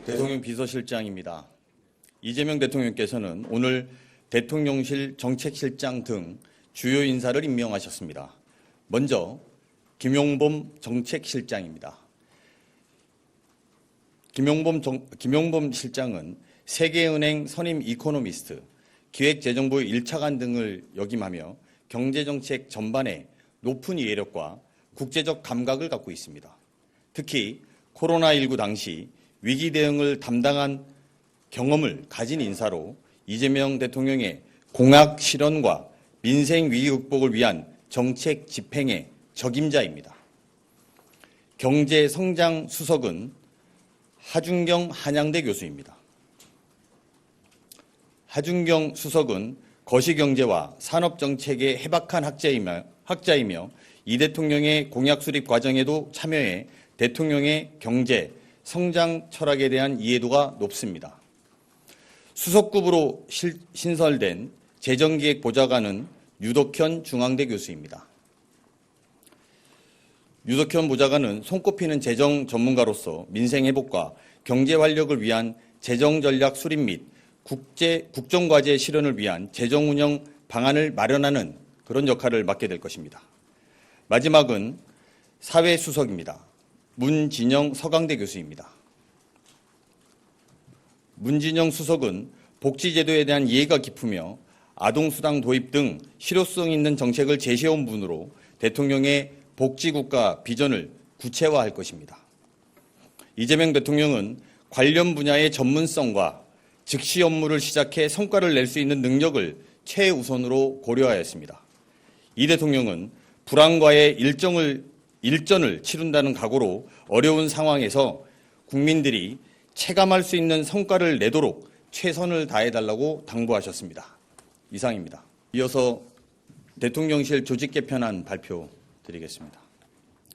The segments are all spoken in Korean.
대통령 비서실장입니다. 이재명 대통령께서는 오늘 대통령실 정책실장 등 주요 인사를 임명하셨습니다. 먼저 김용범 정책실장입니다. 김용범 실장은 세계은행 선임 이코노미스트, 기획재정부 1차관 등을 역임하며 경제정책 전반에 높은 이해력과 국제적 감각을 갖고 있습니다. 특히 코로나19 당시 위기 대응을 담당한 경험을 가진 인사로 이재명 대통령의 공약 실현과 민생 위기 극복을 위한 정책 집행의 적임자입니다. 경제성장 수석은 하준경 한양대 교수입니다. 하준경 수석은 거시경제와 산업정책의 해박한 학자이며 이 대통령의 공약 수립 과정에도 참여해 대통령의 경제, 성장 철학에 대한 이해도가 높습니다. 수석급으로 신설된 재정기획보좌관은 유덕현 중앙대 교수입니다. 유덕현 보좌관은 손꼽히는 재정 전문가로서 민생 회복과 경제 활력을 위한 재정 전략 수립 및 국정과제 실현을 위한 재정 운영 방안을 마련하는 그런 역할을 맡게 될 것입니다. 마지막은 사회수석입니다. 문진영 서강대 교수입니다. 문진영 수석은 복지제도에 대한 이해가 깊으며 아동수당 도입 등 실효성 있는 정책을 제시해온 분으로 대통령의 복지국가 비전을 구체화할 것입니다. 이재명 대통령은 관련 분야의 전문성과 즉시 업무를 시작해 성과를 낼 수 있는 능력을 최우선으로 고려하였습니다. 이 대통령은 불안과의 일전을 치른다는 각오로 어려운 상황에서 국민들이 체감할 수 있는 성과를 내도록 최선을 다해달라고 당부하셨습니다. 이상입니다. 이어서 대통령실 조직 개편안 발표 드리겠습니다.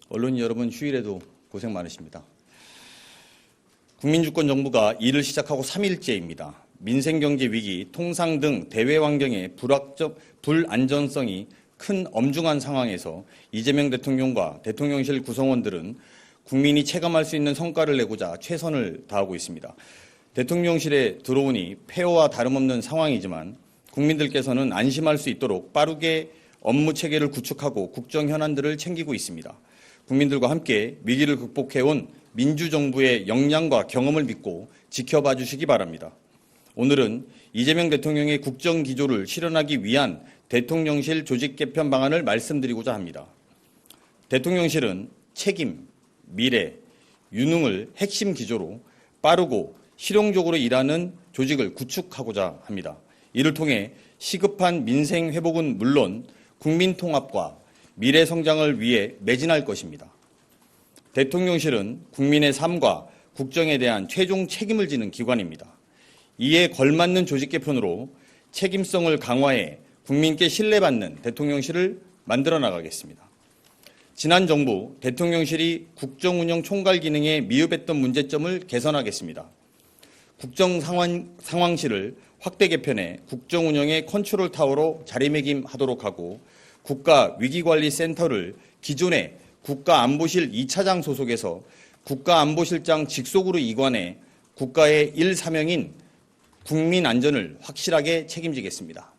언론 여러분 휴일에도 고생 많으십니다. 국민주권정부가 일을 시작하고 3일째입니다. 민생경제 위기, 통상 등 대외 환경의 불안전성이 큰 엄중한 상황에서 이재명 대통령과 대통령실 구성원들은 국민이 체감할 수 있는 성과를 내고자 최선을 다하고 있습니다. 대통령실에 들어오니 폐허와 다름없는 상황이지만 국민들께서는 안심할 수 있도록 빠르게 업무 체계를 구축하고 국정 현안들을 챙기고 있습니다. 국민들과 함께 위기를 극복해온 민주정부의 역량과 경험을 믿고 지켜봐 주시기 바랍니다. 오늘은 이재명 대통령의 국정기조를 실현하기 위한 대통령실 조직 개편 방안을 말씀드리고자 합니다. 대통령실은 책임, 미래, 유능을 핵심 기조로 빠르고 실용적으로 일하는 조직을 구축하고자 합니다. 이를 통해 시급한 민생 회복은 물론 국민 통합과 미래 성장을 위해 매진할 것입니다. 대통령실은 국민의 삶과 국정에 대한 최종 책임을 지는 기관입니다. 이에 걸맞는 조직 개편으로 책임성을 강화해 국민께 신뢰받는 대통령실을 만들어 나가겠습니다. 지난 정부 대통령실이 국정운영 총괄 기능에 미흡했던 문제점을 개선하겠습니다. 국정상황실을 확대 개편해 국정운영의 컨트롤 타워로 자리매김하도록 하고 국가위기관리센터를 기존의 국가안보실 2차장 소속에서 국가안보실장 직속으로 이관해 국가의 1사명인 국민안전을 확실하게 책임지겠습니다.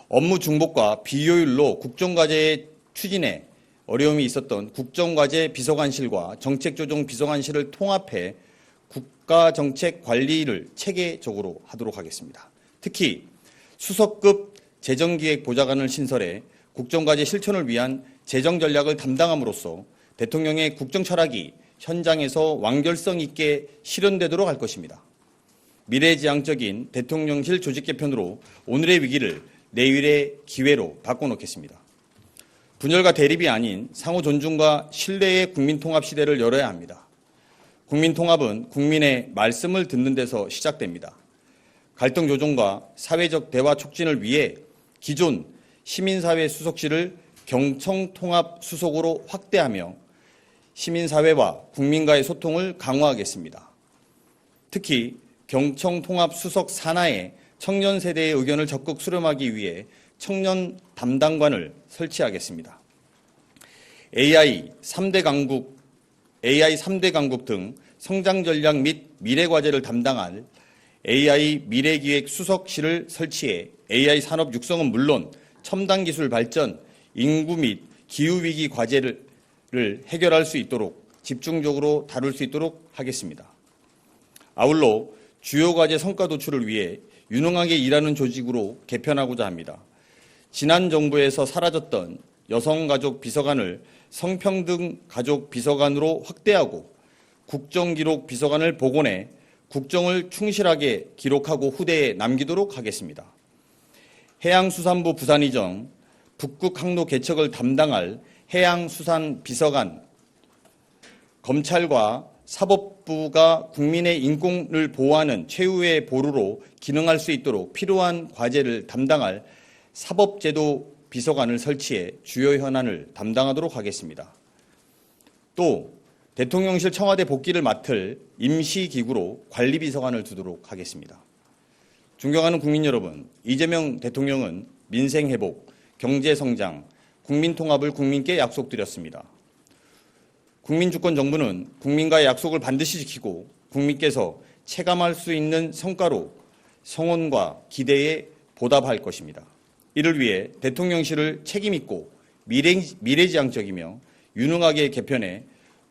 업무 중복과 비효율로 국정과제의 추진에 어려움이 있었던 국정과제 비서관실과 정책조정 비서관실을 통합해 국가정책 관리를 체계적으로 하도록 하겠습니다. 특히 수석급 재정기획보좌관을 신설해 국정과제 실천을 위한 재정 전략을 담당함으로써 대통령의 국정 철학이 현장에서 완결성 있게 실현되도록 할 것입니다. 미래지향적인 대통령실 조직 개편으로 오늘의 위기를 내일의 기회로 바꿔놓겠습니다. 분열과 대립이 아닌 상호 존중과 신뢰의 국민통합 시대를 열어야 합니다. 국민통합은 국민의 말씀을 듣는 데서 시작됩니다. 갈등 조정과 사회적 대화 촉진을 위해 기존 시민사회 수석실을 경청통합 수석으로 확대하며 시민사회와 국민과의 소통을 강화하겠습니다. 특히 경청통합 수석 산하에 청년 세대의 의견을 적극 수렴하기 위해 청년 담당관을 설치하겠습니다. AI 3대 강국 등 성장전략 및 미래과제를 담당할 AI 미래기획 수석실을 설치해 AI 산업 육성은 물론 첨단 기술 발전, 인구 및 기후위기 과제를 해결할 수 있도록 집중적으로 다룰 수 있도록 하겠습니다. 아울러 주요 과제 성과 도출을 위해 유능하게 일하는 조직으로 개편하고자 합니다. 지난 정부에서 사라졌던 여성가족 비서관을 성평등 가족 비서관으로 확대하고 국정기록 비서관을 복원해 국정을 충실하게 기록하고 후대에 남기도록 하겠습니다. 해양수산부 부산이정, 북극 항로 개척을 담당할 해양수산비서관, 검찰과 사법부가 국민의 인권을 보호하는 최후의 보루로 기능할 수 있도록 필요한 과제를 담당할 사법제도 비서관을 설치해 주요 현안을 담당하도록 하겠습니다. 또 대통령실 청와대 복귀를 맡을 임시기구로 관리비서관을 두도록 하겠습니다. 존경하는 국민 여러분, 이재명 대통령은 민생회복, 경제성장, 국민통합을 국민께 약속드렸습니다. 국민주권정부는 국민과의 약속을 반드시 지키고 국민께서 체감할 수 있는 성과로 성원과 기대에 보답할 것입니다. 이를 위해 대통령실을 책임있고 미래지향적이며 유능하게 개편해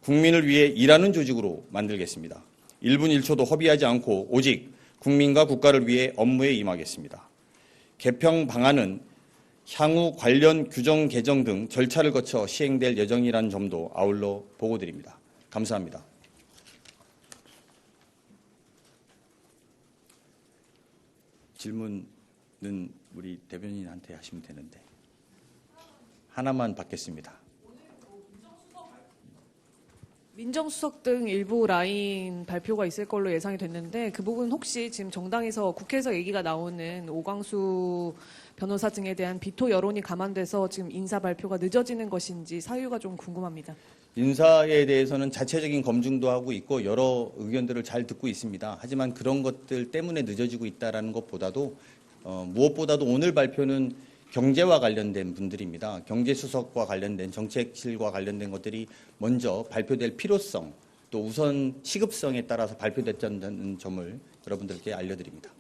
국민을 위해 일하는 조직으로 만들겠습니다. 1분 1초도 허비하지 않고 오직 국민과 국가를 위해 업무에 임하겠습니다. 개편 방안은 향후 관련 규정 개정 등 절차를 거쳐 시행될 예정이라는 점도 아울러 보고드립니다. 감사합니다. 질문은 우리 대변인한테 하시면 되는데 하나만 받겠습니다. 민정수석 등 일부 라인 발표가 있을 걸로 예상이 됐는데 그 부분 혹시 지금 정당에서 국회에서 얘기가 나오는 오광수 변호사 등에 대한 비토 여론이 감안돼서 지금 인사 발표가 늦어지는 것인지 사유가 좀 궁금합니다. 인사에 대해서는 자체적인 검증도 하고 있고 여러 의견들을 잘 듣고 있습니다. 하지만 그런 것들 때문에 늦어지고 있다는 것보다도 무엇보다도 오늘 발표는 경제와 관련된 분들입니다. 경제수석과 관련된 정책실과 관련된 것들이 먼저 발표될 필요성 또 우선 시급성에 따라서 발표됐다는 점을 여러분들께 알려드립니다.